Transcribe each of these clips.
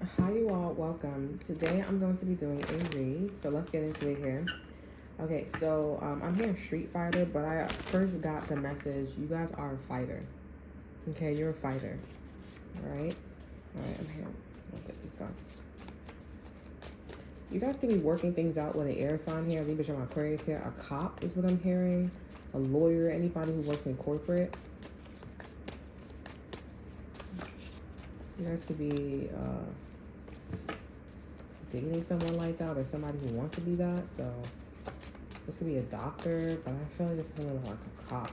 Hi, you all. Welcome. Today I'm going to be doing a read. So let's get into it here. Okay, so I'm hearing Street Fighter, but I first got the message you guys are a fighter. Okay, you're a fighter. All right. All right, I'm here. Look at these cards. You guys can be working things out with an air sign here. Libra, Gemini, Aquarius here. A cop is what I'm hearing. A lawyer, anybody who works in corporate. You guys could be dating someone like that or somebody who wants to be that. So this could be a doctor, but I feel like this is something like a cop.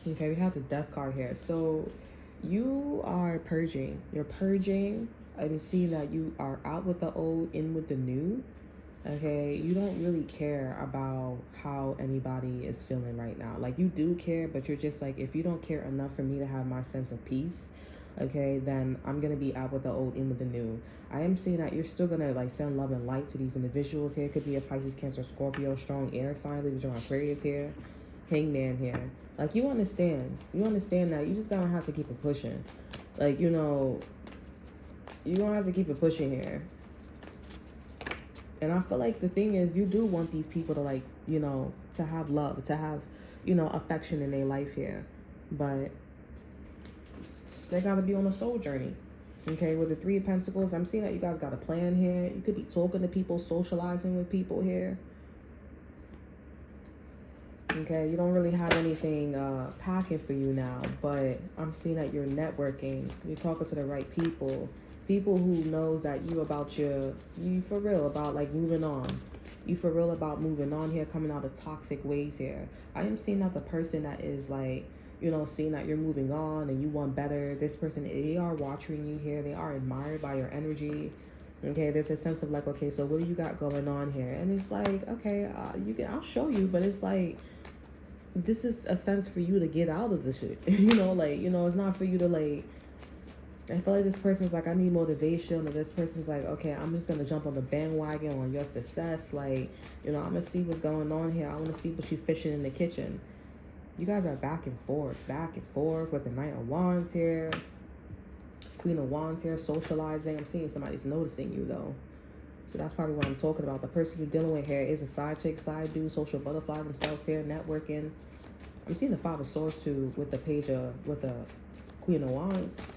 Okay, we have the death card here. So you are purging. You're purging. I can see that you are out with the old, in with the new. Okay, you don't really care about how anybody is feeling right now. Like, you do care, but you're just like, if you don't care enough for me to have my sense of peace, okay, then I'm gonna be out with the old, in with the new. I am seeing that you're still gonna like send love and light to these individuals here. It could be a Pisces, Cancer, Scorpio, strong air sign, Libra, Aquarius here, Hangman here. Like, you understand that you just gonna have to keep it pushing. Like, you gonna have to keep it pushing here. And I feel like the thing is, you do want these people to, like, to have love, to have, affection in their life here. But they got to be on a soul journey. Okay, with the Three of Pentacles, I'm seeing that you guys got a plan here. You could be talking to people, socializing with people here. Okay, you don't really have anything packing for you now, but I'm seeing that you're networking. You're talking to the right people. People who knows that you for real about like moving on. You for real about moving on here, coming out of toxic ways here. I am seeing that the person that is like, seeing that you're moving on and you want better. This person, they are watching you here. They are admired by your energy. Okay, there's a sense of like, okay, so what do you got going on here? And it's like, okay, I'll show you, but it's like, this is a sense for you to get out of the shit. It's not for you to like. I feel like this person's like, I need motivation, or this person's like, okay, I'm just gonna jump on the bandwagon on your success. Like, I'm gonna see what's going on here. I want to see what you fishing in the kitchen. You guys are back and forth with the Knight of Wands here, Queen of Wands here, socializing. I'm seeing somebody's noticing you though. So that's probably what I'm talking about. The person you're dealing with here is a side chick, side dude, social butterfly themselves here, networking. I'm seeing the Five of Swords too with the with the Queen of Wands.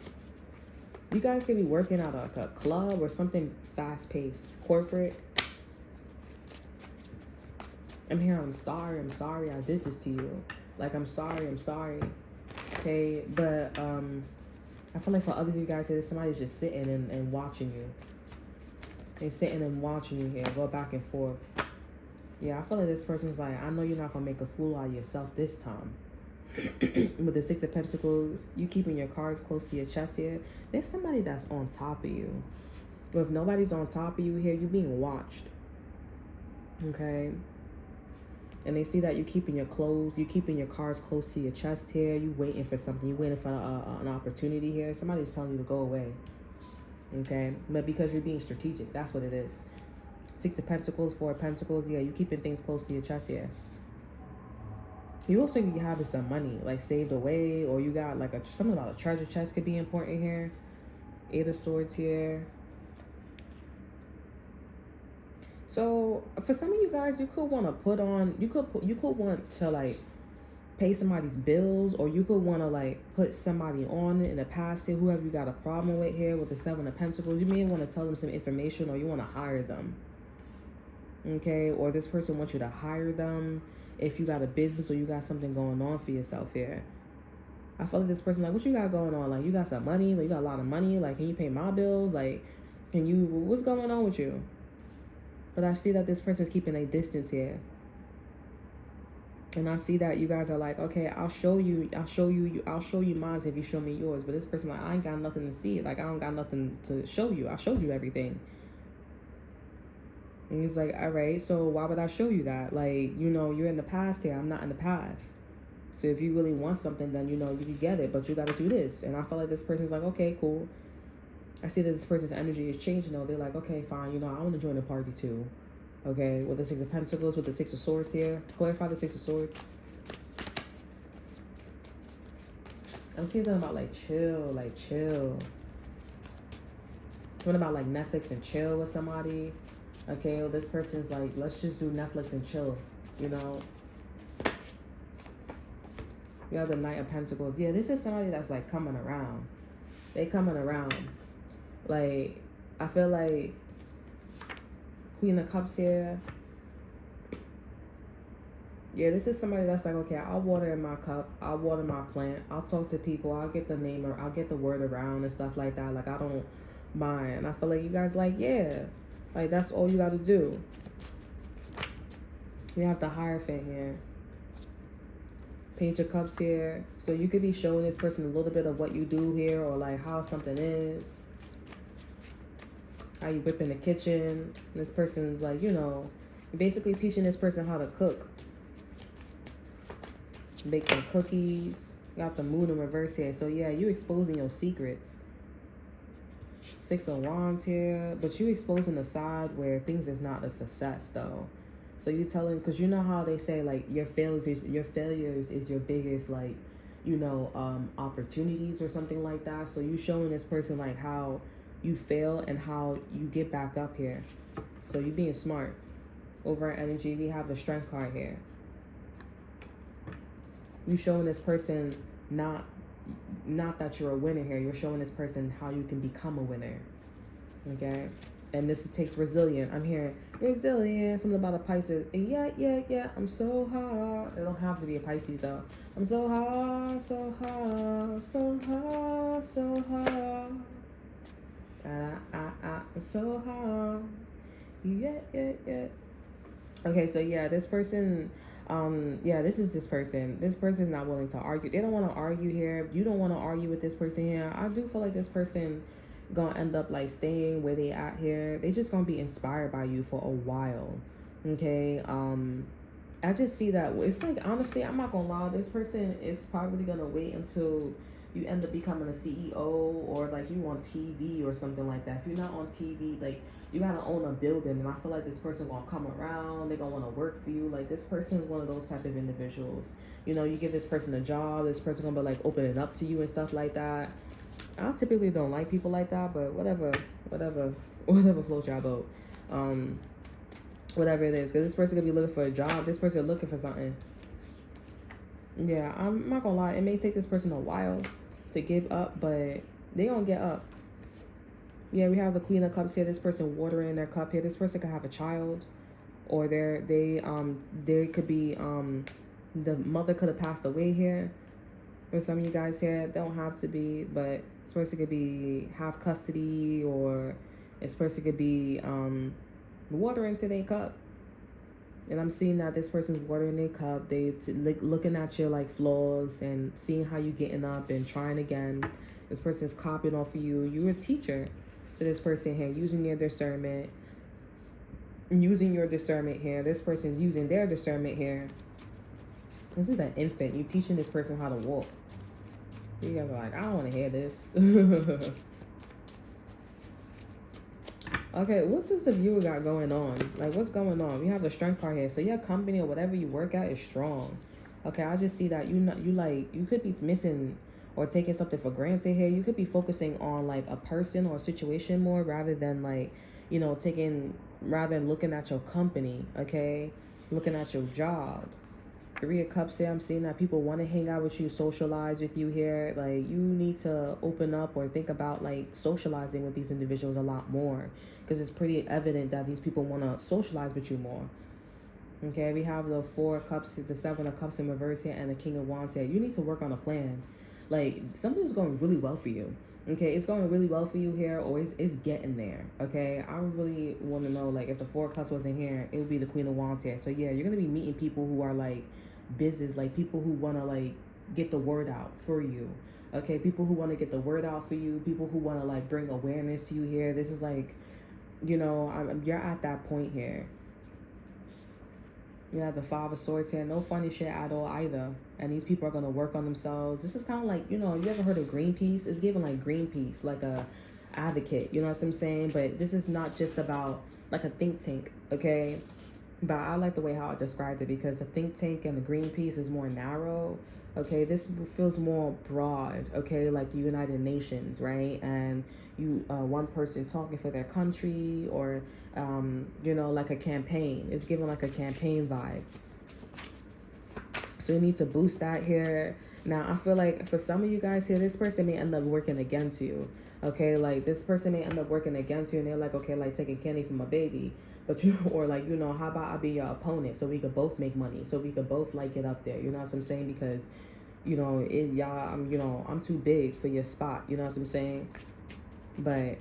You guys could be working at like a club or something fast-paced, corporate. I'm here, I'm sorry I did this to you. Like, I'm sorry. Okay, but I feel like for others of you guys, somebody's just sitting and watching you. They're sitting and watching you here, go back and forth. Yeah, I feel like this person's like, I know you're not going to make a fool out of yourself this time. With the Six of Pentacles, you keeping your cards close to your chest here. There's somebody that's on top of you. But if nobody's on top of you here, you're being watched. Okay? And they see that you're keeping your cards close to your chest here. You waiting for something. You waiting for an opportunity here. Somebody's telling you to go away. Okay? But because you're being strategic, that's what it is. Six of Pentacles, Four of Pentacles. Yeah, you keeping things close to your chest here. You also be having some money, like saved away, or you got like something about a treasure chest could be important here. Eight of Swords here. So for some of you guys, you could want to put on, you could want to like pay somebody's bills, or you could want to like put somebody on in the past here, whoever you got a problem with here with the Seven of Pentacles. You may want to tell them some information, or you want to hire them. Okay, or this person wants you to hire them. If you got a business or you got something going on for yourself here. I feel like this person, like, what you got going on? Like, you got some money? Like, you got a lot of money? Like, can you pay my bills? Like, what's going on with you? But I see that this person's keeping a distance here. And I see that you guys are like, okay, I'll show you mine if you show me yours. But this person, like, I ain't got nothing to see. Like, I don't got nothing to show you. I showed you everything. And he's like, all right, so why would I show you that? Like, you're in the past here. I'm not in the past. So if you really want something, then, you can get it. But you got to do this. And I feel like this person's like, okay, cool. I see that this person's energy is changing, though. They're like, okay, fine. I want to join the party, too. Okay, with the Six of Pentacles, with the Six of Swords here. Clarify the Six of Swords. I'm seeing something about, like, chill. What about like Netflix and chill with somebody? Okay, well, this person's like, let's just do Netflix and chill, you know? You have the Knight of Pentacles. Yeah, this is somebody that's like coming around. They coming around. Like, I feel like Queen of Cups here. Yeah, this is somebody that's like, okay, I'll water in my cup. I'll water my plant. I'll talk to people. I'll get the name or I'll get the word around and stuff like that. Like, I don't mind. I feel like you guys like, yeah. Like, that's all you got to do. You have the Hierophant here. Page of Cups here. So you could be showing this person a little bit of what you do here, or like how something is. How you whip in the kitchen. This person's like, you know, basically teaching this person how to cook. Bake some cookies. Got the Moon in reverse here. So yeah, you exposing your secrets. 6 of Wands here. But you exposing the side where things is not a success though. So you telling, because you know how they say like your failures is your biggest like, you know, opportunities or something like that. So you showing this person like how you fail and how you get back up here. So you being smart. Over energy, we have the Strength card here. You showing this person not that you're a winner here. You're showing this person how you can become a winner. Okay. And this takes resilience. I'm hearing resilience, something about a Pisces. Yeah. I'm so hard. It don't have to be a Pisces though. I'm so hard, so hard, so hard, so hard. I'm so hard. Yeah. Okay, so yeah, this person, this is this person. This person's not willing to argue. They don't want to argue here. You don't want to argue with this person here. I do feel like this person gonna end up like staying where they at here. They just gonna be inspired by you for a while. Okay. I just see that it's like, honestly, I'm not gonna lie, this person is probably gonna wait until you end up becoming a CEO, or like you on TV or something like that. If you're not on TV, like you gotta own a building, and I feel like this person gonna come around. They're gonna want to work for you. Like this person is one of those type of individuals. You know, you give this person a job, this person gonna be like opening up to you and stuff like that. I typically don't like people like that, but whatever floats your boat. Whatever it is, because this person could be looking for a job. This person looking for something. Yeah, I'm not gonna lie. It may take this person a while to give up, but they gonna get up. Yeah, we have the Queen of Cups here. This person watering their cup here. This person could have a child, or they could be the mother could have passed away here. For some of you guys here, don't have to be, but this person could be half custody, or this person could be water into their cup. And I'm seeing that this person's watering their cup. They looking at your like flaws and seeing how you getting up and trying again. This person's copying off of you. You're a teacher to this person here, using your discernment. Using your discernment here. This person's using their discernment here. This is an infant. You're teaching this person how to walk. You guys are like, I don't want to hear this. Okay, what does the viewer got going on? Like, what's going on? We have the Strength card here. So your company or whatever you work at is strong. Okay, I just see that you could be missing or taking something for granted here. You could be focusing on like a person or a situation more rather than like, you know, rather than looking at your company, okay? Looking at your job. 3 of Cups here. I'm seeing that people want to hang out with you, socialize with you here. Like, you need to open up or think about like socializing with these individuals a lot more, because it's pretty evident that these people want to socialize with you more. Okay, we have the 4 of Cups, the 7 of Cups in reverse here, and the King of Wands here. You need to work on a plan. Like, something's going really well for you. Okay, it's going really well for you here, or it's getting there. Okay, I really want to know, like, if the 4 of Cups wasn't here, it would be the Queen of Wands here. So yeah, you're going to be meeting people who are like business, like people who want to like get the word out for you. Okay, people who want to get the word out for you, people who want to like bring awareness to you here. This is like, you know, you're at that point here. You have the 5 of Swords here. No funny shit at all either. And these people are going to work on themselves. This is kind of like, you know, you ever heard of Greenpeace? It's given like Greenpeace, like a advocate, you know what I'm saying? But this is not just about like a think tank, okay? But I like the way how I described it, because the think tank and the Greenpeace is more narrow. Okay, this feels more broad. Okay, like United Nations, right? And you, one person talking for their country, or like a campaign. It's giving like a campaign vibe. So you need to boost that here. Now, I feel like for some of you guys here, this person may end up working against you. Okay, like this person may end up working against you, and they're like, okay, like taking candy from a baby. But you, or like, how about I be your opponent so we could both make money, so we could both like get up there. You know what I'm saying? Because, I'm too big for your spot. You know what I'm saying? But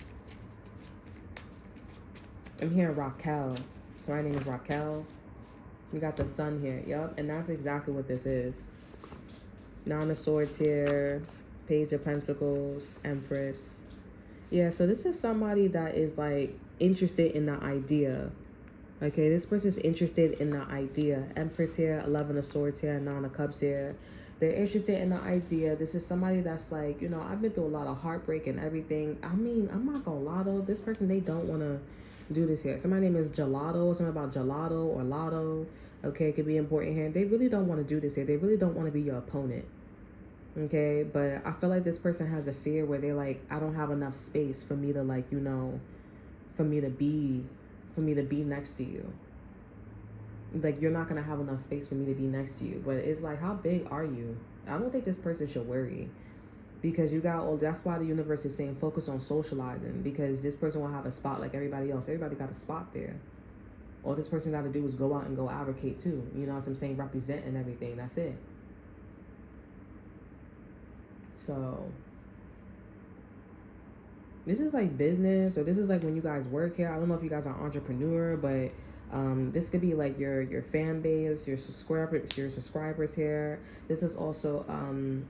I'm hearing Raquel. So her name is Raquel. We got the sun here. Yep. And that's exactly what this is. Nine of Swords here. Page of Pentacles. Empress. Yeah, so this is somebody that is like interested in the idea. Okay, this person is interested in the idea. Empress here, 11 of Swords here, 9 of Cups here. They're interested in the idea. This is somebody that's like, I've been through a lot of heartbreak and everything. I mean, I'm not gonna lie though. This person, they don't want to do this here. Somebody's name is Gelato. Something about gelato or lotto. Okay, it could be important here. They really don't want to do this here. They really don't want to be your opponent. Okay, but I feel like this person has a fear where they're like, I don't have enough space for me to like, for me to be next to you. Like, you're not gonna have enough space for me to be next to you. But it's like, how big are you? I don't think this person should worry, because you got all. That's why the universe is saying focus on socializing, because this person will have a spot like everybody else. Everybody got a spot there. All this person got to do is go out and go advocate too. You know what I'm saying? Represent and everything. That's it. So this is like business, or this is like when you guys work here. I don't know if you guys are entrepreneur, but this could be like your fan base, your subscribers here. This is also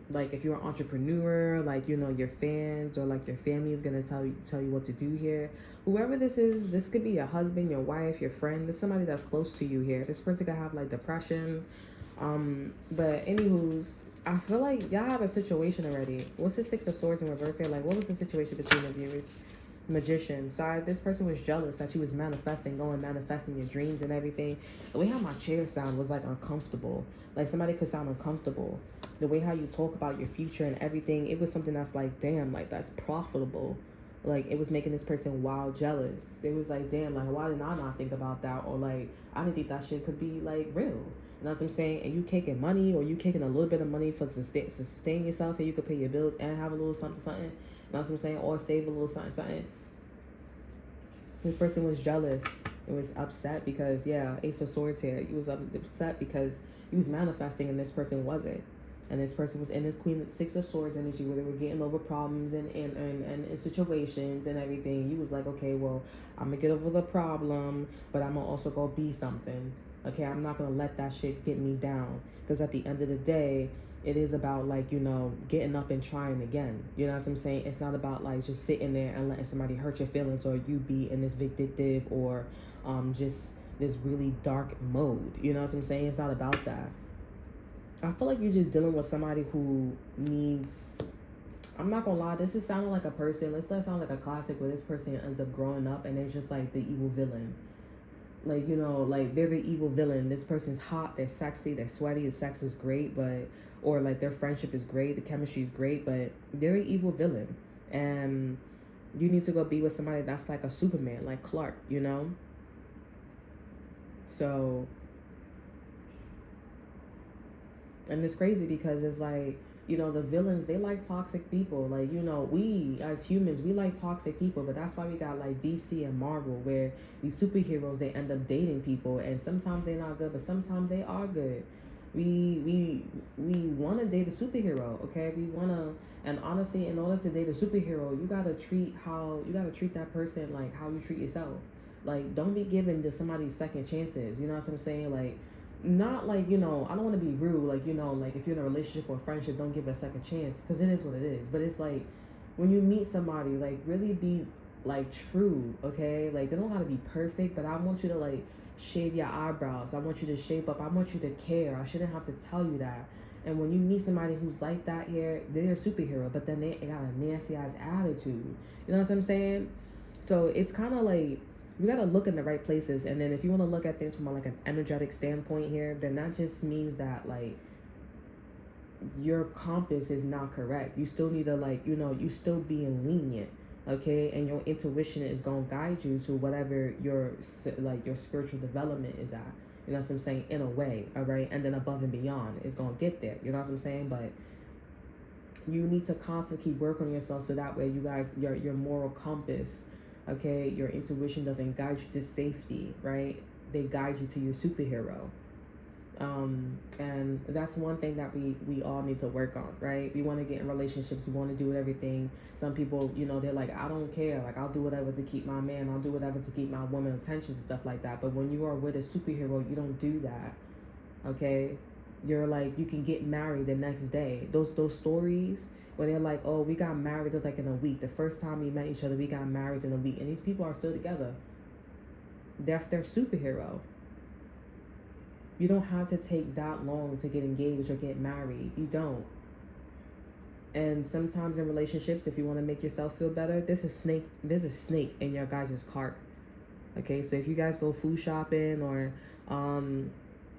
like if you're an entrepreneur, like your fans or like your family is gonna tell you what to do here. Whoever this is, this could be your husband, your wife, your friend. This is somebody that's close to you here. This person could have like depression. But anywho's, I feel like y'all have a situation already. What's the Six of Swords in reverse here? Like, what was the situation between the viewers? Magician. Sorry, this person was jealous that you was manifesting your dreams and everything. The way how my chair sound was like uncomfortable. Like somebody could sound uncomfortable. The way how you talk about your future and everything, it was something that's like, damn, like that's profitable. Like it was making this person wild jealous. It was like, damn, like why did I not think about that? Or like, I didn't think that shit could be like real. You know what I'm saying? And you taking money, or you taking a little bit of money for sustain yourself, and you could pay your bills and have a little something. You know what I'm saying? Or save a little something. This person was jealous. It was upset because, Ace of Swords here. He was upset because he was manifesting and this person wasn't. And this person was in his Six of Swords energy, where they were getting over problems and situations and everything. He was like, okay, well, I'm going to get over the problem, but I'm going to also go be something. Okay, I'm not going to let that shit get me down. Because at the end of the day, it is about like, getting up and trying again. You know what I'm saying? It's not about like just sitting there and letting somebody hurt your feelings, or you be in this vindictive or just this really dark mode. You know what I'm saying? It's not about that. I feel like you're just dealing with somebody who needs, I'm not gonna lie, this is sounding like a person, this does sound like a classic where this person ends up growing up and they're just like the evil villain. Like, like they're the evil villain. This person's hot, they're sexy, they're sweaty, the sex is great, but, or like their friendship is great, the chemistry is great, but they're the evil villain. And you need to go be with somebody that's like a Superman, like Clark, So, and it's crazy because it's like, the villains, they like toxic people. Like, we as humans, we like toxic people, but that's why we got like DC and Marvel, where these superheroes, they end up dating people, and sometimes they're not good, but sometimes they are good. We want to date a superhero, okay? We want to, and honestly, in order to date a superhero, you got to treat that person like how you treat yourself. Like, don't be giving to somebody second chances. You know what I'm saying? Like, not like, I don't want to be rude, like, like if you're in a relationship or friendship, don't give it a second chance, because it is what it is. But it's like, when you meet somebody, like, really be like true, okay? Like, they don't gotta be perfect, but I want you to like shave your eyebrows, I want you to shape up, I want you to care. I shouldn't have to tell you that. And when you meet somebody who's like that here, they're a superhero, but then they got a nasty ass attitude. You know what I'm saying? So it's kind of like, you got to look in the right places. And then if you want to look at things from like an energetic standpoint here, then that just means that like your compass is not correct. You still need to, like, you still being lenient, okay? And your intuition is gonna guide you to whatever your spiritual development is at. You know what I'm saying? In a way, all right? And then above and beyond, it's gonna get there. You know what I'm saying? But you need to constantly keep working on yourself so that way you guys, your moral compass, okay, your intuition doesn't guide you to safety, right? They guide you to your superhero. And that's one thing that we all need to work on, right? We want to get in relationships, we want to do everything. Some people, they're like, I don't care, like, I'll do whatever to keep my man, I'll do whatever to keep my woman attention and stuff like that. But when you are with a superhero, you don't do that, okay? You're like, you can get married the next day. Those stories when they're like, oh, we got married like in a week, the first time we met each other, we got married in a week, and these people are still together. That's their superhero. You don't have to take that long to get engaged or get married. You don't. And sometimes in relationships, if you want to make yourself feel better, there's a snake in your guys' cart. Okay, so if you guys go food shopping, or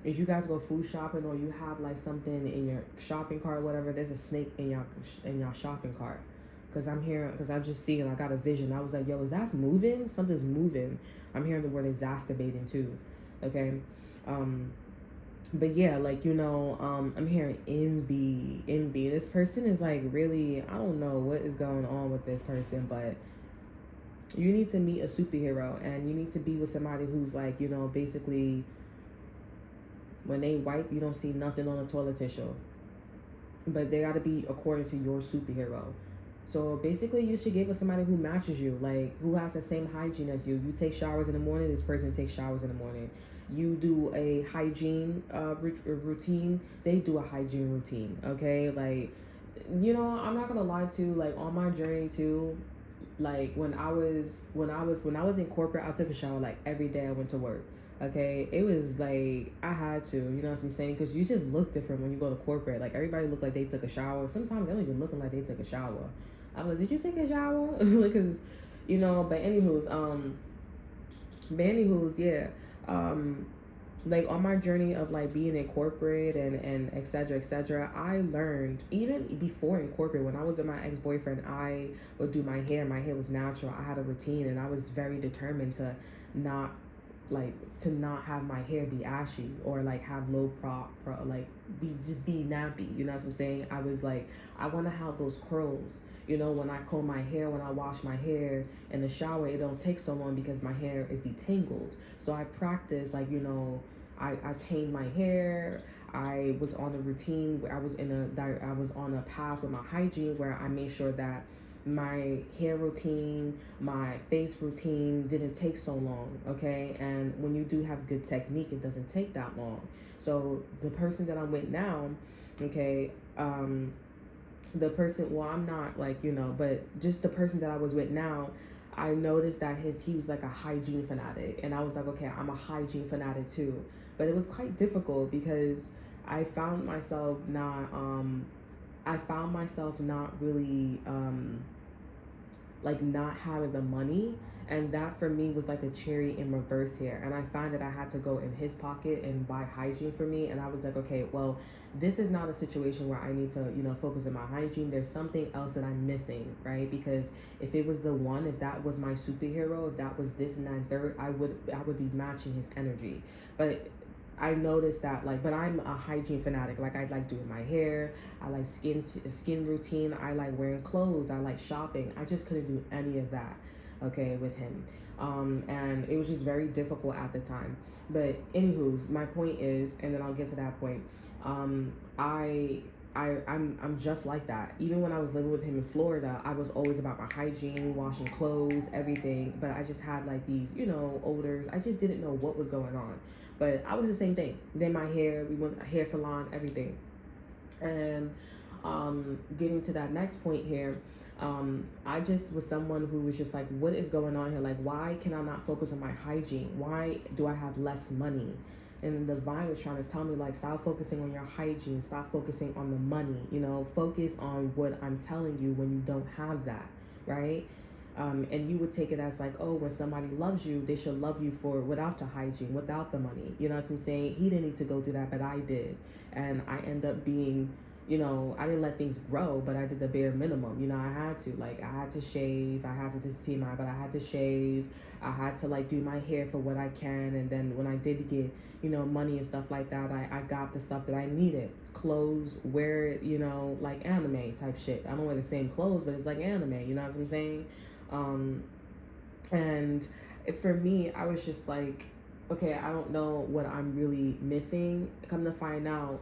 if you guys go food shopping, or you have like something in your shopping cart or whatever, there's a snake in your shopping cart. Because I'm just seeing, I got a vision. I was like, yo, is that moving? Something's moving. I'm hearing the word exacerbating too. Okay. But yeah, like, I'm hearing envy. This person is like really, I don't know what is going on with this person, but you need to meet a superhero, and you need to be with somebody who's like, basically, when they wipe, you don't see nothing on the toilet tissue. But they got to be according to your superhero. So basically, you should get with somebody who matches you, like, who has the same hygiene as you. You take showers in the morning, this person takes showers in the morning. You do a hygiene routine, they do a hygiene routine, okay? Like, I'm not gonna lie to you, like, on my journey too, like, when I was in corporate, I took a shower like every day I went to work. Okay, it was like I had to, you know what I'm saying? Because you just look different when you go to corporate. Like, everybody look like they took a shower. Sometimes they don't even looking like they took a shower. I'm like, did you take a shower? Because, but anywho's, yeah. Like, on my journey of like being in corporate and et cetera, I learned, even before in corporate, when I was with my ex-boyfriend, I would do my hair. My hair was natural. I had a routine, and I was very determined to not have my hair be ashy, or like have low be nappy. You know what I'm saying? I was like, I want to have those curls. When I comb my hair, when I wash my hair in the shower, it don't take so long because my hair is detangled. So I practice, like, I tamed my hair. I was on a routine where I was on a path with my hygiene, where I made sure that my hair routine, my face routine didn't take so long, okay? And when you do have good technique, it doesn't take that long. So the person that I'm with now, okay, the person, well, I'm not like, but just the person that I was with now, I noticed that he was like a hygiene fanatic, and I was like, okay, I'm a hygiene fanatic too. But it was quite difficult because I found myself not really like not having the money, and that for me was like the cherry in reverse here. And I find that I had to go in his pocket and buy hygiene for me, and I was like, okay, well, this is not a situation where I need to, focus on my hygiene. There's something else that I'm missing, right? Because if it was if that was my superhero, if that was this and that and third, I would be matching his energy. But I noticed that, like, but I'm a hygiene fanatic. Like, I like doing my hair. I like skin routine. I like wearing clothes. I like shopping. I just couldn't do any of that, okay, with him. And it was just very difficult at the time. But anywho's, my point is, and then I'll get to that point. I'm just like that. Even when I was living with him in Florida, I was always about my hygiene, washing clothes, everything. But I just had like these, odors. I just didn't know what was going on. But I was the same thing. Then my hair, we went to a hair salon, everything. And getting to that next point here, I just was someone who was just like, what is going on here? Like, why can I not focus on my hygiene? Why do I have less money? And the divine was trying to tell me, like, stop focusing on your hygiene, stop focusing on the money, focus on what I'm telling you when you don't have that, right? And you would take it as like, oh, when somebody loves you, they should love you without the hygiene, without the money. You know what I'm saying? He didn't need to go through that, but I did. And I end up being, I didn't let things grow, but I did the bare minimum. I had to, like, I had to shave. I had to just TMI, but I had to shave. I had to, like, do my hair for what I can. And then when I did get, money and stuff like that, I got the stuff that I needed. Clothes, wear, like anime type shit. I don't wear the same clothes, but it's like anime. You know what I'm saying? And for me, I was just like, okay, I don't know what I'm really missing. Come to find out,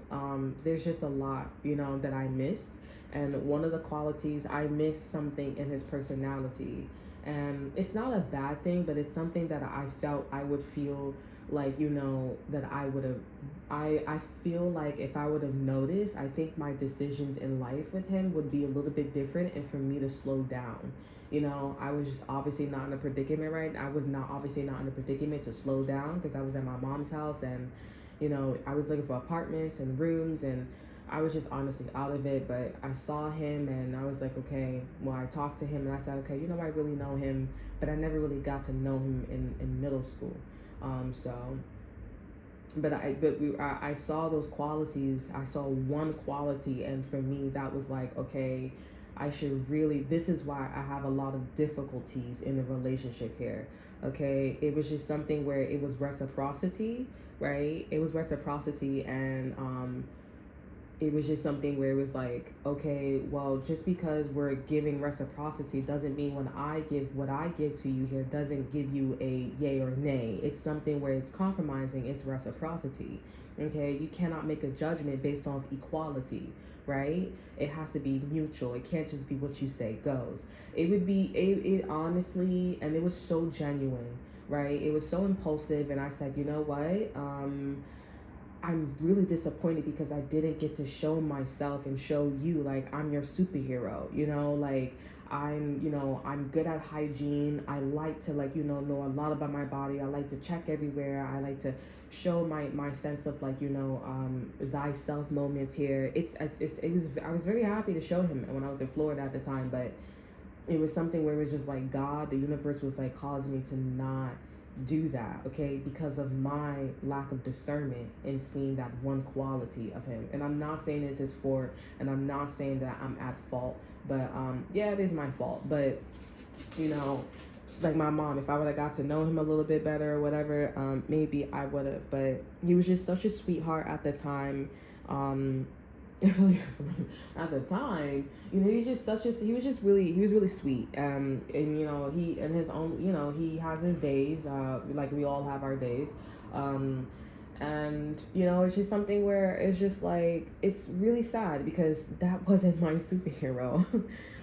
there's just a lot, that I missed. And one of the qualities, I missed something in his personality. And it's not a bad thing, but it's something that I felt I would feel like, that I would have. I feel like if I would have noticed, I think my decisions in life with him would be a little bit different, and for me to slow down. I was just obviously not in a predicament, right? I was not obviously not in a predicament to slow down because I was at my mom's house, and, I was looking for apartments and rooms, and I was just honestly out of it. But I saw him and I was like, okay, well, I talked to him and I said, okay, I really know him, but I never really got to know him in middle school. I saw those qualities. I saw one quality, and for me, that was like, okay, I should really, this is why I have a lot of difficulties in a relationship here. Okay. It was just something where it was reciprocity, right? It was reciprocity. And, it was just something where it was like, okay, well, just because we're giving reciprocity doesn't mean when I give what I give to you here doesn't give you a yay or nay. It's something where it's compromising, it's reciprocity. Okay. You cannot make a judgment based off equality, right? It has to be mutual. It can't just be what you say goes. It honestly, and it was so genuine, right? It was so impulsive. And I said, you know what? I'm really disappointed because I didn't get to show myself and show you, like, I'm your superhero, like, I'm good at hygiene. I like to, like, know a lot about my body. I like to check everywhere. I like to show my sense of, like, thyself moments here. I was very happy to show him when I was in Florida at the time, but it was something where it was just like God, the universe was like causing me to not do that, okay, because of my lack of discernment in seeing that one quality of him. And I'm not saying this is for, and I'm not saying that I'm at fault, but yeah, it is my fault. But like my mom, if I would have got to know him a little bit better or whatever, maybe I would have. But he was just such a sweetheart at the time. At the time, he was really sweet. And he in his own, he has his days, like we all have our days. And it's just something where it's just like, it's really sad because that wasn't my superhero.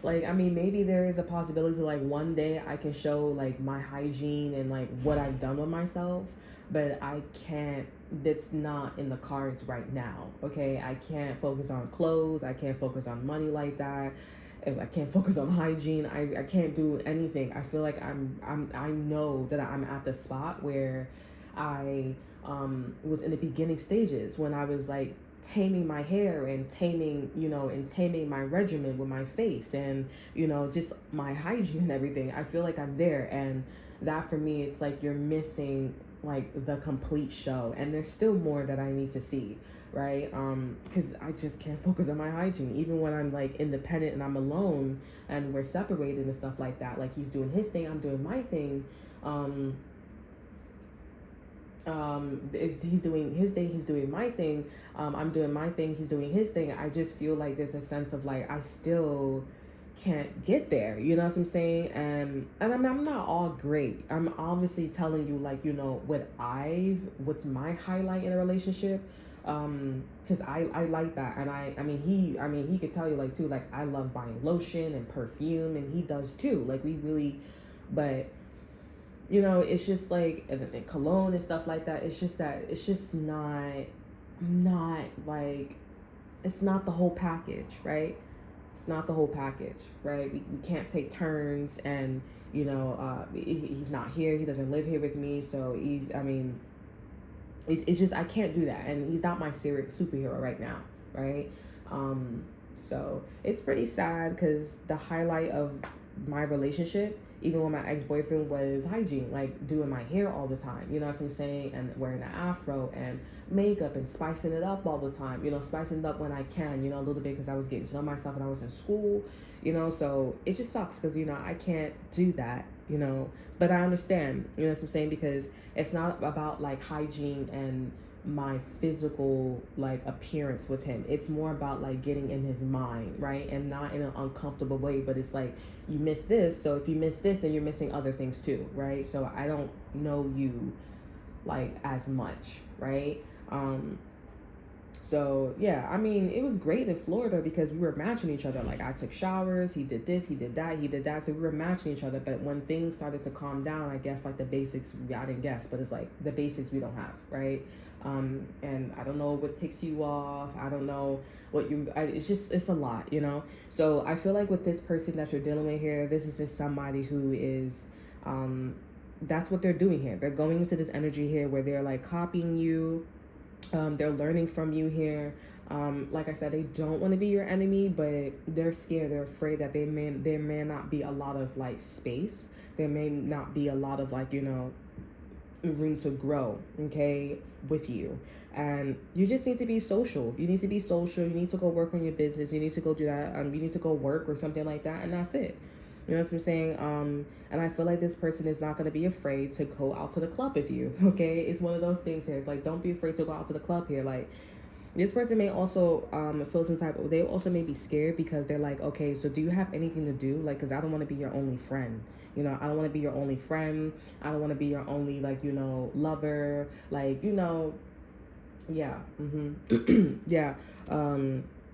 Like, I mean, maybe there is a possibility like one day I can show like my hygiene and like what I've done with myself, but I can't. That's not in the cards right now. Okay, I can't focus on clothes. I can't focus on money like that. I can't focus on hygiene. I can't do anything. I feel like I know that I'm at the spot where I was in the beginning stages when I was like taming my hair and taming my regimen with my face and just my hygiene and everything. I feel like I'm there, and that for me, it's like you're missing like the complete show, and there's still more that I need to see, right? Because I just can't focus on my hygiene even when I'm like independent and I'm alone and we're separated and stuff like that. Like, he's doing his thing, I'm doing my thing. He's doing his thing, he's doing my thing. I'm doing my thing, he's doing his thing. I just feel like there's a sense of like I still can't get there, you know what I'm saying? And I'm not all great. I'm obviously telling you like, what's my highlight in a relationship, because I like that. And I mean he could tell you like too, like I love buying lotion and perfume, and he does too, like we really. But it's just like and cologne and stuff like that. It's just that it's just not like, it's not the whole package, right? It's not the whole package, right? We can't take turns, and he's not here. He doesn't live here with me, so it's just I can't do that, and he's not my superhero right now, right? So it's pretty sad because the highlight of my relationship, even when my ex-boyfriend was hygiene, like doing my hair all the time, you know what I'm saying, and wearing an afro and makeup and spicing it up all the time, you know, spicing it up when I can, you know, a little bit, because I was getting to know myself and I was in school, you know. So it just sucks because, you know, I can't do that, you know. But I understand, you know what I'm saying, because it's not about like hygiene and my physical like appearance with him. It's more about like getting in his mind, right? And not in an uncomfortable way, but it's like, you miss this, so if you miss this, then you're missing other things too, right? So I don't know you like as much, right? So yeah, I mean, it was great in Florida because we were matching each other. Like I took showers, he did this, he did that, he did that. So we were matching each other. But when things started to calm down, I guess like the basics, I didn't guess, but it's like the basics we don't have, right? And I don't know what ticks you off. I don't know what it's a lot, you know? So I feel like with this person that you're dealing with here, this is just somebody who is, that's what they're doing here. They're going into this energy here where they're like copying you. They're learning from you here. Like I said, they don't want to be your enemy, but they're scared. They're afraid that there may not be a lot of like space. There may not be a lot of like, you know, room to grow, okay, with you. And you just need to be social. You need to be social. You need to go work on your business. You need to go do that. You need to go work or something like that, and that's it. You know what I'm saying? And I feel like this person is not going to be afraid to go out to the club with you, okay? It's one of those things here. It's like, don't be afraid to go out to the club here. Like, this person may also feel some type of, they also may be scared because they're like, okay, so do you have anything to do? Like, because I don't want to be your only friend. You know, I don't want to be your only friend. I don't want to be your only, like, you know, lover. Like, you know, yeah. Yeah.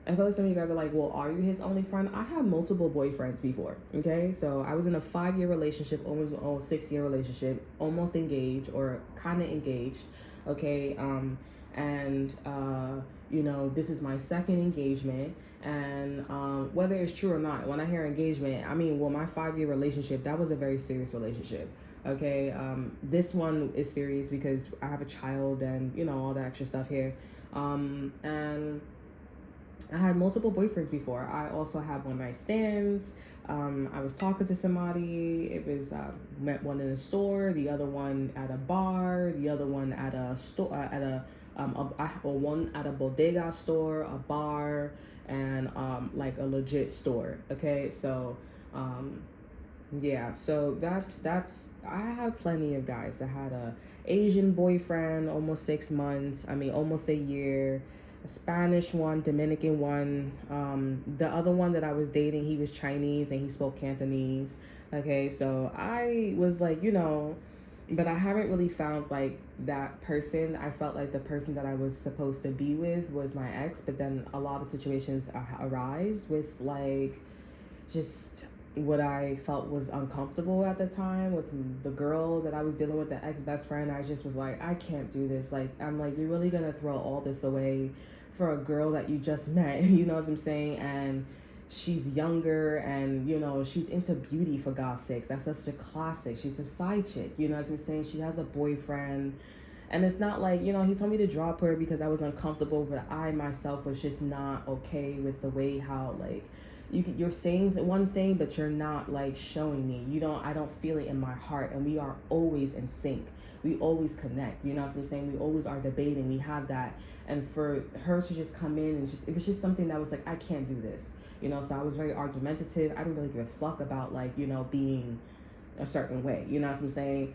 I feel like some of you guys are like, well, are you his only friend? I have multiple boyfriends before, okay? So I was in a 5-year relationship, almost 6-year relationship, almost engaged or kind of engaged, okay? You know, this is my second engagement. And whether it's true or not, when I hear engagement, I mean, well, my 5-year relationship, that was a very serious relationship. Okay, this one is serious because I have a child and, you know, all that extra stuff here. And I had multiple boyfriends before. I also had one night stands. I was talking to somebody. It was met one in a store, the other one at a bar, the other one at a store, one at a bodega store, a bar, and like a legit store. Okay, so yeah, so that's I had plenty of guys. I had a Asian boyfriend, almost 6 months. I mean, almost a year. A Spanish one, Dominican one. The other one that I was dating, he was Chinese and he spoke Cantonese. Okay, so I was like, you know, but I haven't really found like that person. I felt like the person that I was supposed to be with was my ex, but then a lot of situations arise with like just what I felt was uncomfortable at the time with the girl that I was dealing with, the ex-best friend. I just was like, I can't do this. Like, I'm like, you're really gonna throw all this away for a girl that you just met, you know what I'm saying? And she's younger and, you know, she's into beauty, for God's sakes. That's such a classic. She's a side chick, you know what I'm saying? She has a boyfriend. And it's not like, you know, he told me to drop her because I was uncomfortable, but I myself was just not okay with the way how, like, you're saying one thing, but you're not like showing me. I don't feel it in my heart, and we are always in sync. We always connect. You know what I'm saying? We always are debating. We have that, and for her to just come in and it was just something that was like, I can't do this. You know, so I was very argumentative. I didn't really give a fuck about like, you know, being a certain way. You know what I'm saying?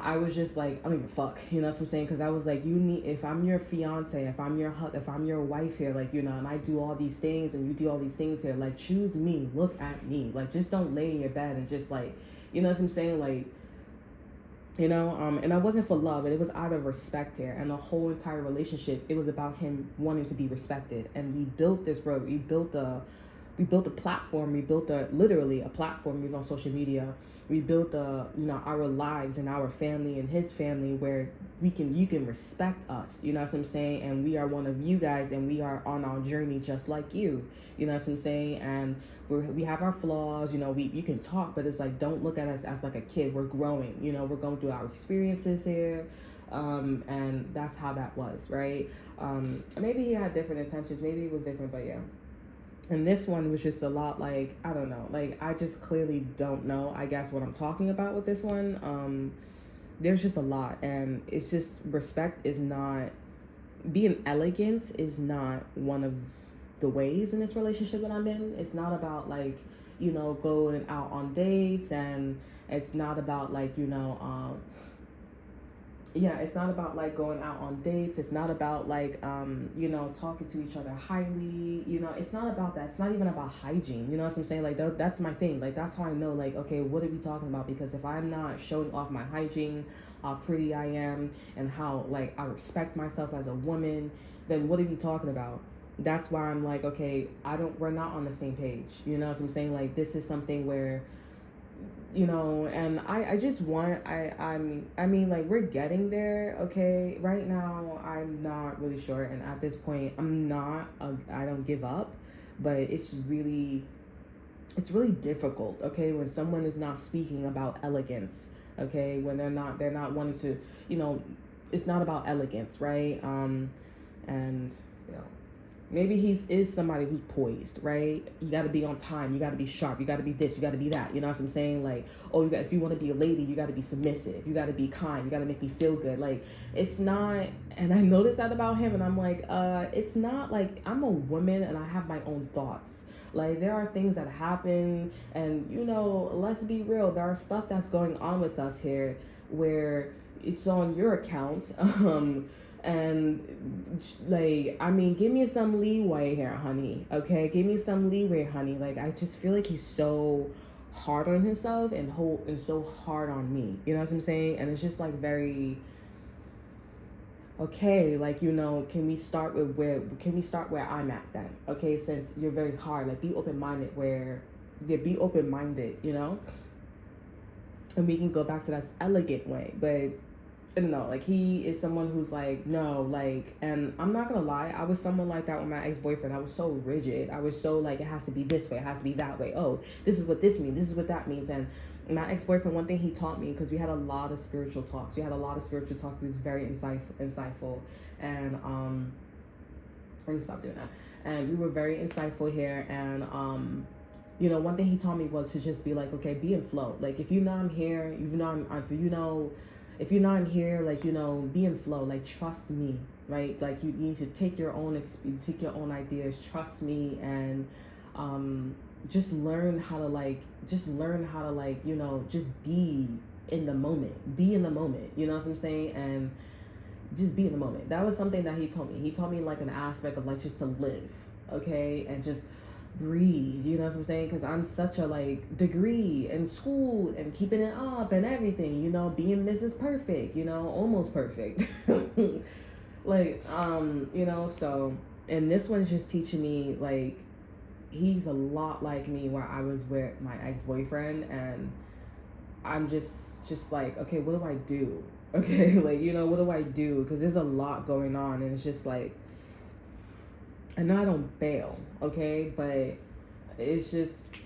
I was just like, I don't give a fuck, you know what I'm saying? Because I was like, if I'm your fiance, if I'm your wife here, like, you know, and I do all these things and you do all these things here, like, choose me, look at me, like, just don't lay in your bed and just like, you know what I'm saying? Like, you know, and I wasn't for love, and it was out of respect here. And the whole entire relationship, it was about him wanting to be respected. And we built this road. We built a platform. We built literally a platform. He was on social media. We built you know, our lives and our family and his family where you can respect us. You know what I'm saying? And we are one of you guys, and we are on our journey just like you. You know what I'm saying? And we have our flaws. You know, you can talk, but it's like, don't look at us as like a kid. We're growing. You know, we're going through our experiences here. And that's how that was, right? Maybe he had different intentions. Maybe it was different, but yeah. And this one was just a lot like, I don't know, like I just clearly don't know, I guess, what I'm talking about with this one. There's just a lot, and it's just respect is not, being elegant is not one of the ways in this relationship that I'm in. It's not about like, going out on dates, and it's not about like, yeah, it's not about like going out on dates. It's not about like, talking to each other highly. It's not about that. It's not even about hygiene. You know what I'm saying? Like that's my thing. Like that's how I know. Like, okay, what are we talking about? Because if I'm not showing off my hygiene, how pretty I am, and how like I respect myself as a woman, then what are we talking about? That's why I'm like, okay, we're not on the same page. You know what I'm saying? Like this is something where, and I just want, I mean, like we're getting there. Okay, right now I'm not really sure, and at this point I don't give up, but it's really difficult. Okay, when someone is not speaking about elegance. Okay, when they're not wanting to, it's not about elegance, right? And you know maybe is somebody who's poised, right? You got to be on time, you got to be sharp, you got to be this, you got to be that. You know what I'm saying? Like, oh, if you want to be a lady, you got to be submissive, you got to be kind, you got to make me feel good. Like, it's not. And I noticed that about him, and I'm like, it's not like, I'm a woman and I have my own thoughts. Like, there are things that happen, and let's be real, there are stuff that's going on with us here where it's on your account. And like, I mean, give me some leeway here, honey. Okay, give me some leeway, honey. Like, I just feel like he's so hard on himself and so hard on me. You know what I'm saying? And it's just like very okay. Like, can we start where I'm at then? Okay, since you're very hard, like be open minded. Be open minded. And we can go back to that elegant way, but. I don't know, like he is someone who's like, no, like, and I'm not gonna lie, I was someone like that with my ex-boyfriend. I was so rigid. I was so like, it has to be this way, it has to be that way. Oh, this is what this means, this is what that means. And my ex-boyfriend, one thing he taught me, because we had a lot of spiritual talks. He was very insightful. And let me stop doing that. And we were very insightful here. And one thing he taught me was to just be like, okay, be in flow. Like, if you know I'm here, if you're not in here, like, be in flow, like, trust me, right? Like, you need to take your own ideas, trust me, and just learn how to just be in the moment, you know what I'm saying? And just be in the moment. That was something that he told me like an aspect of like just to live, okay? And just breathe, you know what I'm saying? Because I'm such a like degree in school and keeping it up and everything, being Mrs. Perfect, almost perfect. Like, so, and this one's just teaching me, like, he's a lot like me where I was with my ex-boyfriend, and I'm just like, okay, what do I do? Okay, like, what do I do? Because there's a lot going on, and it's just like, and I don't bail, okay? But it's just,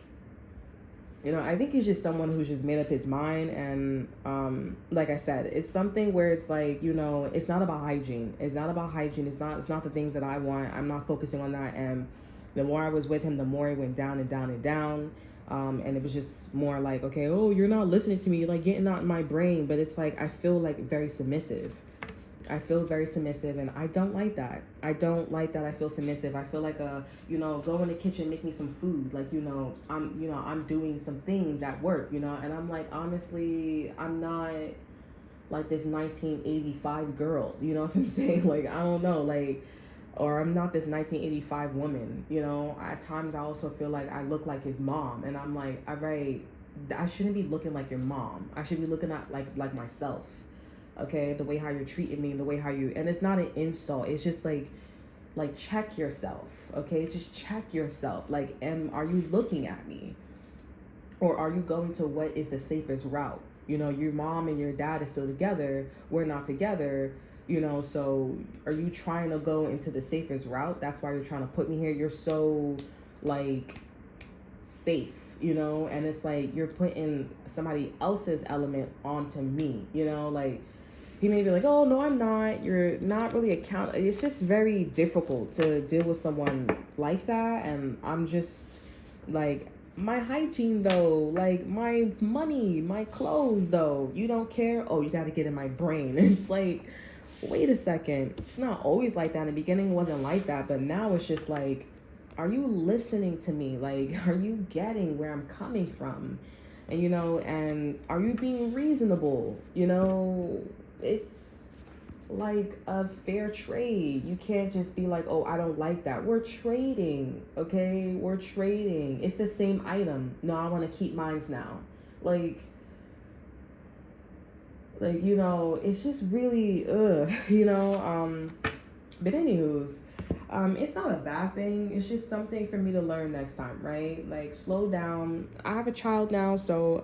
I think he's just someone who's just made up his mind. And like I said, it's something where it's like, it's not about hygiene. It's not the things that I want. I'm not focusing on that. And the more I was with him, the more it went down and down and down. And it was just more like, okay, oh, you're not listening to me. You're like getting out in my brain. But it's like, I feel like very submissive. And I don't like that. I feel submissive. I feel like go in the kitchen, make me some food. Like, I'm doing some things at work, and I'm like, honestly, I'm not like this 1985 girl, you know what I'm saying? Like, I don't know, like, or I'm not this 1985 woman, At times I also feel like I look like his mom, and I'm like, all right, I shouldn't be looking like your mom. I should be looking at like myself. Okay, the way how you're treating me, the way how you, and it's not an insult. It's just like check yourself. Okay, just check yourself. Like, are you looking at me, or are you going to what is the safest route? Your mom and your dad is still together. We're not together. So are you trying to go into the safest route? That's why you're trying to put me here. You're so like safe, and it's like you're putting somebody else's element onto me. Like, he may be like, oh no, I'm not, you're not really it's just very difficult to deal with someone like that. And I'm just like, my hygiene though, like my money, my clothes though, you don't care. Oh, you got to get in my brain. It's like, wait a second, it's not always like that. In the beginning it wasn't like that, but now it's just like, are you listening to me? Like, are you getting where I'm coming from? And and are you being reasonable? It's like a fair trade. You can't just be like, oh, I don't like that. We're trading, okay? We're trading. It's the same item. No, I want to keep mine now. Like, it's just really, but anywho's, it's not a bad thing. It's just something for me to learn next time, right? Like, slow down. I have a child now, so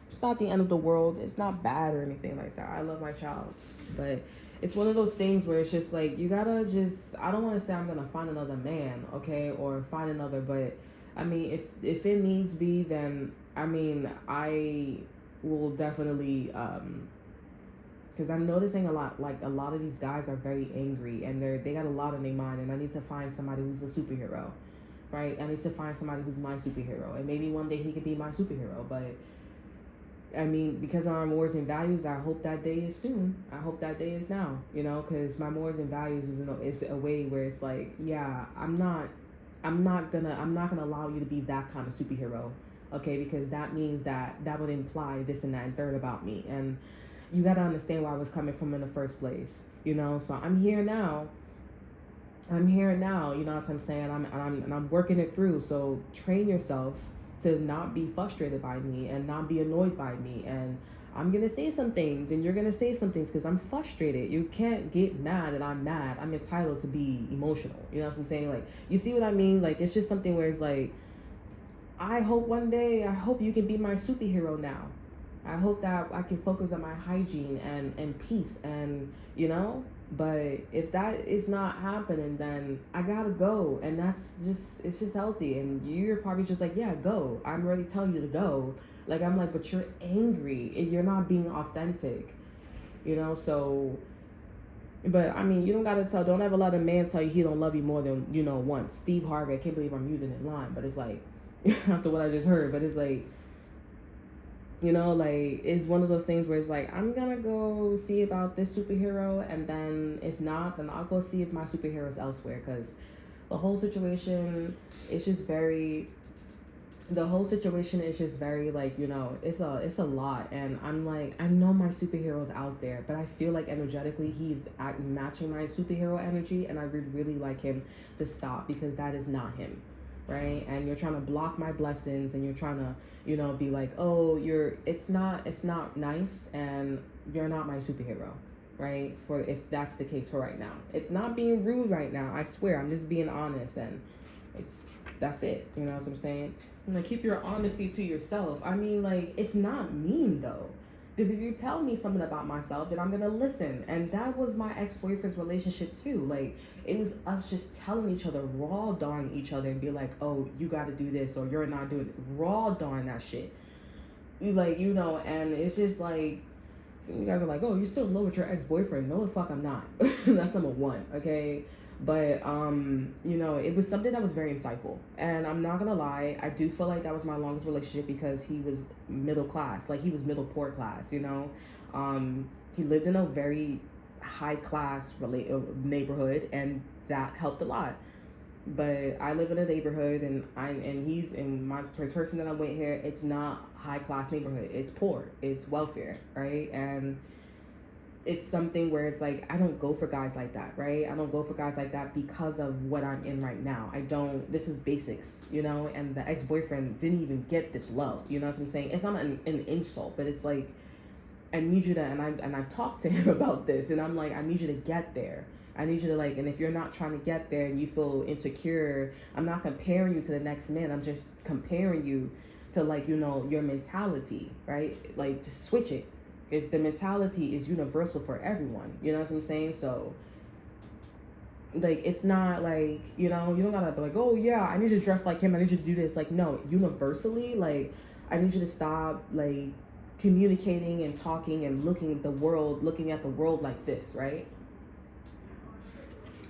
it's not the end of the world. It's not bad or anything like that. I love my child, but it's one of those things where it's just like, you gotta just, I don't want to say I'm gonna find another man, okay, or find another, but I mean, if it needs be, then I mean, I will definitely because I'm noticing a lot, like a lot of these guys are very angry and they got a lot on their mind, and I need to find somebody who's a superhero, right? I need to find somebody who's my superhero, and maybe one day he could be my superhero. But I mean, because of our morals and values, I hope that day is soon. I hope that day is now, because my morals and values is a way where it's like, yeah, I'm not gonna allow you to be that kind of superhero, okay? Because that means that would imply this and that and third about me, and you got to understand where I was coming from in the first place, so I'm here now, you know what I'm saying? I'm working it through. So train yourself to not be frustrated by me and not be annoyed by me. And I'm going to say some things and you're going to say some things because I'm frustrated. You can't get mad that I'm mad. I'm entitled to be emotional. You know what I'm saying? Like, you see what I mean? Like, it's just something where it's like, I hope you can be my superhero now. I hope that I can focus on my hygiene and peace and, but if that is not happening, then I gotta go. And it's just healthy. And you're probably just like, yeah, go. I'm already telling you to go. Like, I'm like, but you're angry and you're not being authentic, so, but I mean, you don't ever let a man tell you he don't love you more than, once. Steve Harvey, I can't believe I'm using his line, but it's like, after what I just heard, but it's like, like, it's one of those things where it's like, I'm gonna go see about this superhero, and then if not, then I'll go see if my superhero is elsewhere, because the whole situation is just very like, it's a lot. And I'm like, I know my superhero's out there, but I feel like energetically he's matching my superhero energy, and I would really like him to stop, because that is not him, right? And you're trying to block my blessings, and you're trying to, be like, oh, it's not nice, and you're not my superhero, right? For if that's the case for right now. It's not being rude right now. I swear, I'm just being honest, and that's it. You know what I'm saying? Like, keep your honesty to yourself. I mean, like, it's not mean though. Because if you tell me something about myself, then I'm going to listen. And that was my ex-boyfriend's relationship too. Like, it was us just telling each other, raw dawing each other, and be like, oh, you got to do this, or you're not doing it. Raw dawing that shit. And it's just like, some of you guys are like, oh, you still in love with your ex-boyfriend. No, the fuck I'm not. That's number one, okay? But, it was something that was very insightful. And I'm not going to lie, I do feel like that was my longest relationship, because he was middle class. Like, he was middle poor class, He lived in a very high class neighborhood, and that helped a lot. But I live in a neighborhood, and his person that I'm with here, it's not high class neighborhood. It's poor. It's welfare, right? And it's something where it's like, I don't go for guys like that, right? I don't go for guys like that because of what I'm in right now. This is basics, and the ex-boyfriend didn't even get this low, you know what I'm saying? It's not an insult, but it's like, I need you to, and I've talked to him about this, and I'm like, I need you to get there. I need you to, like, and if you're not trying to get there and you feel insecure, I'm not comparing you to the next man. I'm just comparing you to, like, your mentality, right? Like, just switch it. Because the mentality is universal for everyone. You know what I'm saying? So, like, it's not like, you don't gotta be like, oh, yeah, I need you to dress like him. I need you to do this. Like, no, universally, like, I need you to stop, like, communicating and talking and looking at the world like this, right?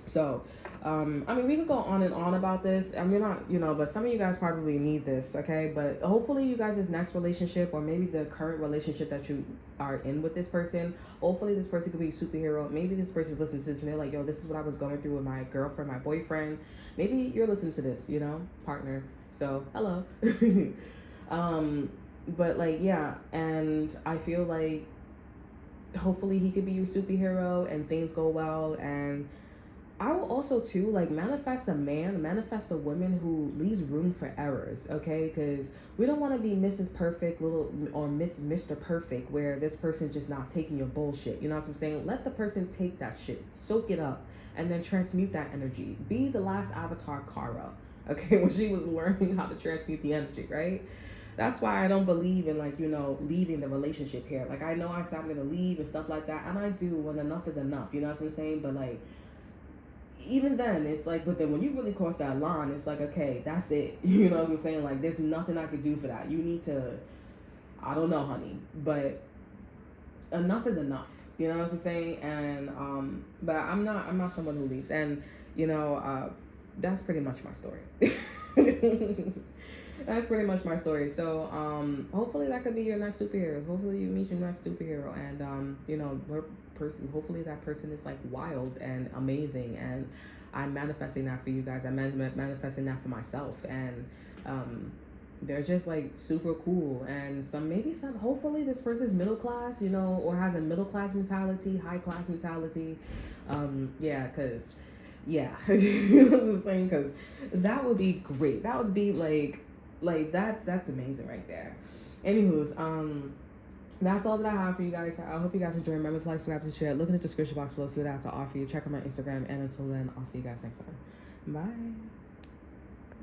So, I mean, we could go on and on about this. I mean, not, but some of you guys probably need this, okay? But hopefully you guys' next relationship, or maybe the current relationship that you are in with this person, hopefully this person could be a superhero. Maybe this person's listening to this and they're like, yo, this is what I was going through with my girlfriend, my boyfriend. Maybe you're listening to this, partner. So, hello. But like, yeah, and I feel like hopefully he could be your superhero and things go well. And I will also too like manifest a woman who leaves room for errors, okay? Because we don't want to be Mrs. Perfect or Mr. Perfect, where this person's just not taking your bullshit. You know what I'm saying? Let the person take that shit, soak it up, and then transmute that energy. Be the last Avatar Kara, okay? When she was learning how to transmute the energy, right? That's why I don't believe in leaving the relationship here. Like, I know I said I'm gonna leave and stuff like that, and I do when enough is enough. You know what I'm saying? But like, even then, it's like, but then when you really cross that line, it's like, okay, that's it. You know what I'm saying? Like, there's nothing I could do for that. You need to, I don't know, honey, but enough is enough. You know what I'm saying? And but I'm not someone who leaves. And that's pretty much my story. That's pretty much my story. So hopefully that could be your next superhero. Hopefully you meet your next superhero, and hopefully that person is like wild and amazing, and I'm manifesting that for you guys. I'm manifesting that for myself, and they're just like super cool. And hopefully this person's middle class, or has a middle class mentality, high class mentality. Because you know what I'm saying? Because that would be great. That would be like that's amazing right there. Anywho's, that's all that I have for you guys. I hope you guys enjoy. Remember to like, subscribe, and share. Look in the description box below, see what I have to offer you. Check out my Instagram, and until then, I'll see you guys next time. Bye.